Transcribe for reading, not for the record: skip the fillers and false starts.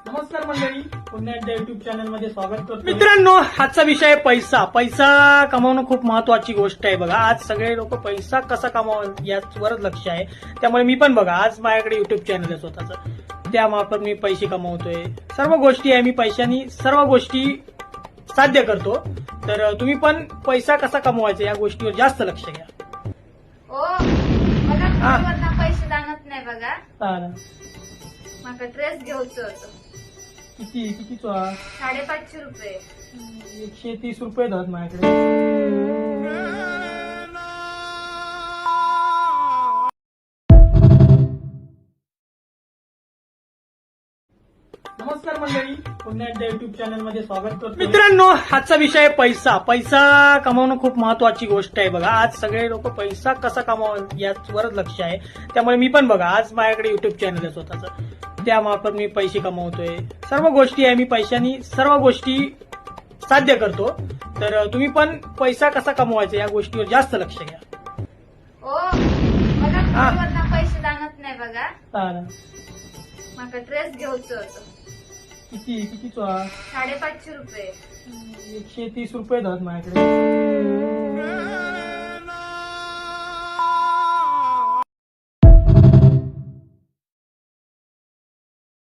नमस्कार मंडळी, पुन्हा एकदा युट्यूब चॅनल मध्ये स्वागत करतो. मित्रांनो, आजचा विषय आहे पैसा. पैसा कमावणं खूप महत्वाची गोष्ट आहे. बघा, आज सगळे लोक पैसा कसा कमावा यावरच लक्ष आहे. त्यामुळे मी पण बघा, आज माझ्याकडे युट्यूब चॅनल आहे स्वतःचं. त्यामार्फत मी पैसे कमावतोय. सर्व गोष्टी आहे, मी पैशानी सर्व गोष्टी साध्य करतो. तर तुम्ही पण पैसा कसा कमवायचा या गोष्टीवर जास्त लक्ष घ्या. ओ बघा, फोनवरनं पैसे जाणत नाही बघा. माका ड्रेस घेऊचो होतो. किती 550 रुपये. 130 रुपये धर माझ्याकडे. नमस्कार मंडळी, पुन्हा एकदा युट्यूब चॅनल मध्ये स्वागत करतो. मित्रांनो, आजचा विषय आहे पैसा. पैसा कमावणं खूप महत्वाची गोष्ट आहे. बघा, आज सगळे लोक पैसा कसा कमावा यावरच लक्ष आहे. त्यामुळे मी पण बघा, आज माझ्याकडे युट्यूब चॅनल आहे स्वतःचं. त्यामार्फत मी पैसे कमावतोय. सर्व गोष्टी आहे, मी पैशानी सर्व गोष्टी साध्य करतो. तर तुम्ही पण पैसा कसा कमवायचा या गोष्टीवर जास्त लक्ष घ्या. ओ बघा, फोनवरनं पैसे जाणत नाही बघा. माका ड्रेस घेऊचो होतो. किती 550 रुपये. 130 रुपये धर माझ्याकडे.